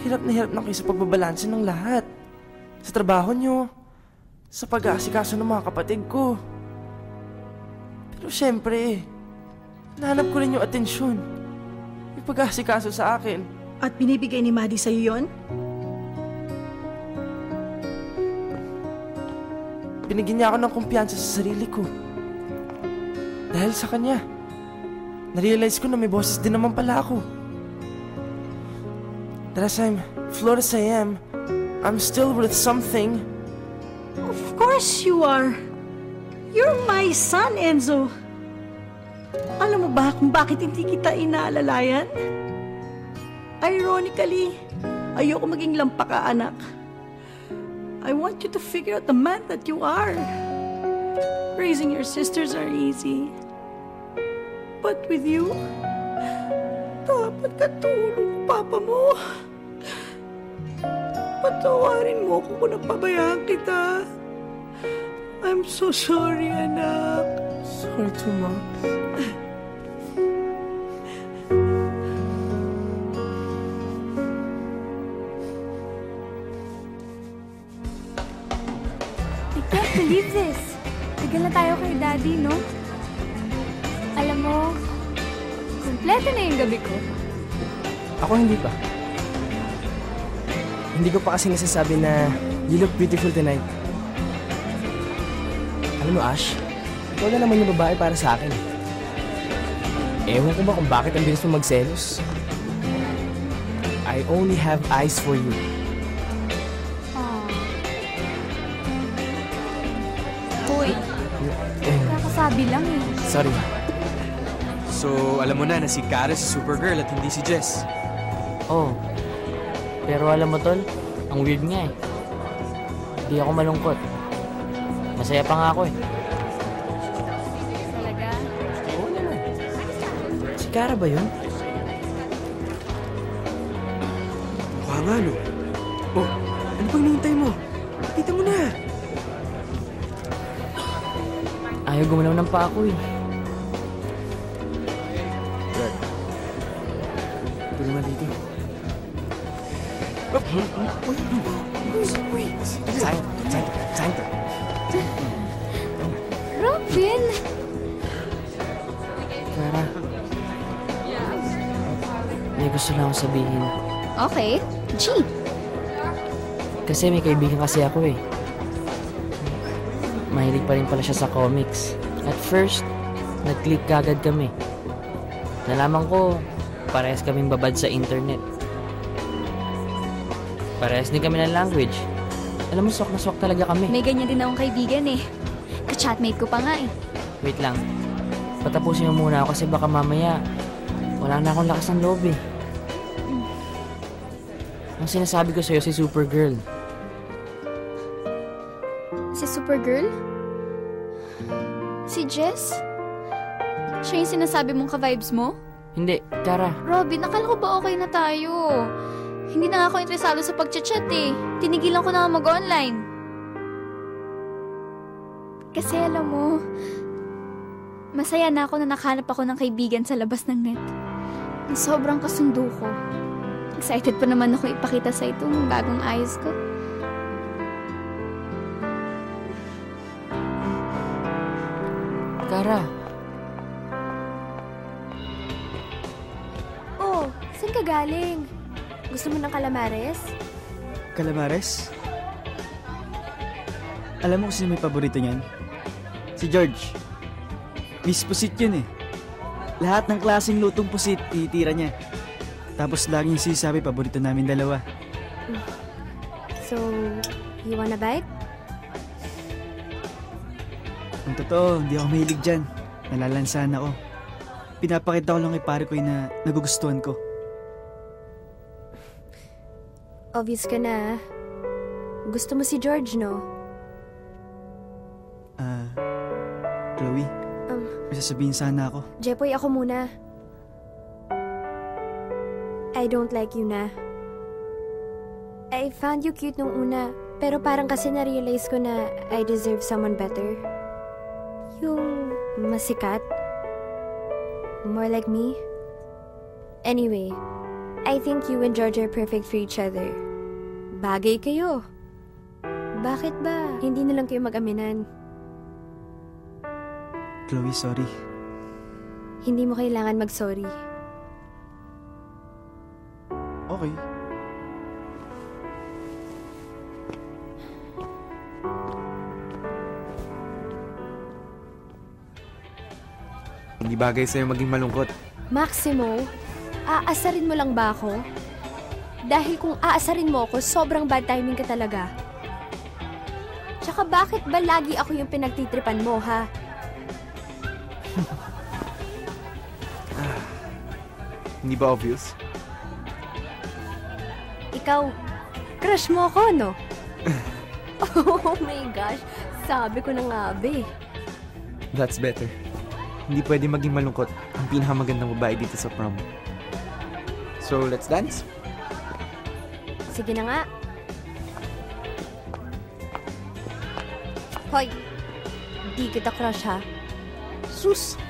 hirap na kayo sa pagbabalanse ng lahat. Sa trabaho nyo, sa pag-aasikaso ng mga kapatid ko. Pero syempre, nahanap ko rin yung atensyon. Yung pag-aasikaso sa akin. At binibigay ni Maddie sa'yo yun? Binigyan niya ako ng kumpiyansa sa sarili ko. Dahil sa kanya, narealize ko na may boses din naman pala ako. That as I'm flawed as I am, I'm still worth something. Of course you are. You're my son, Enzo. Alam mo ba kung bakit hindi kita inaalalayan? Ironically, ayoko maging lampaka, anak. I want you to figure out the man that you are. Raising your sisters are easy. But with you, dapat katulong papa mo. Patawarin mo kung napabayaan kita. I'm so sorry, anak. Sorry too, Mom. I can't believe this. Tagal na tayo kay Daddy, no? Alam mo, kumpleto na yung gabi ko. Ako hindi pa. Hindi ko pa kasi nasasabi na you look beautiful tonight. Alam mo, Ash, ikaw na naman yung babae para sa akin. Ewan ko ba kung bakit ang bilis mo magselos. I only have eyes for you. Hoy, kakasabi lang eh. Sorry. So, alam mo na si Kara si Supergirl at hindi si Jess. Oh, pero alam mo tol, ang weird nga eh. Hindi ako malungkot. Masaya pa nga ako eh. Talaga? Oo naman. Si Kara ba yun? Mukha nga, no? Oh, ano pang hinihintay mo? Kita mo na! Ayaw gumalaw ng pa ako eh. Brad. Ito naman dito. Wait! Santo. Robin! Kara, may gusto lang ako sabihin. Okay, G. Kasi may kaibigan kasi ako eh. Mahilig pa rin pala siya sa comics. At first, nag-click kagad kami. Nalaman ko, parehas kaming babad sa internet. Parehas din kami ng language. Alam mo, swak na swak talaga kami. May ganyan din akong kaibigan eh. Ka-chatmate ko pa nga eh. Wait lang. Patapusin mo muna ako kasi baka mamaya wala na akong lakas ng loob eh. Ang sinasabi ko sa'yo si Supergirl. Si Supergirl? Si Jess? Siya yung sinasabi mong ka-vibes mo? Hindi, Kara. Robin, akala ko ba okay na tayo? Hindi na ako interesado sa pag-chat eh. Tinigilan ko na mag-online. Kasi alam mo, masaya na ako na nakahanap ako ng kaibigan sa labas ng net. Sobrang kasundo ko. Excited pa naman ako ipakita sa itong bagong ayos ko. Kara, Oh, saan ka galing? Gusto mo ng calamares? Calamares? Alam mo kung sino may paborito niyan? Si George. Miss Pusit yun eh. Lahat ng klaseng lutong pusit, ititira niya. Tapos laging sinasabi paborito namin dalawa. So, you wanna bite? Ang totoo, hindi ako mahilig dyan. Nalalansahan ako. Pinapakita ko lang kay pare ko na nagugustuhan ko. Obvious ka na. Gusto mo si George, no? Chloe, may sasabihin sana ako. Jepoy, ako muna. I don't like you na. I found you cute nung una, pero parang kasi na-realize ko na I deserve someone better. Yung masikat. More like me. Anyway, I think you and George are perfect for each other. Bagay kayo. Bakit ba? Hindi na lang kayo mag-aminan. Chloe, sorry. Hindi mo kailangan mag-sorry. Okay. Hindi bagay sa'yo maging malungkot. Maximo, aasarin mo lang ba ako? Dahil kung aasarin mo ako, sobrang bad timing ka talaga. Tsaka bakit ba lagi ako yung pinagtitripan mo, ha? Hindi ba obvious? Ikaw, crush mo ako, no? Oh my gosh, sabi ko na nga, be. That's better. Hindi pwede maging malungkot ang pinakamagandang babae dito sa prom. So, let's dance? Sige na nga. Hoy, di kita crush, ha? Sus!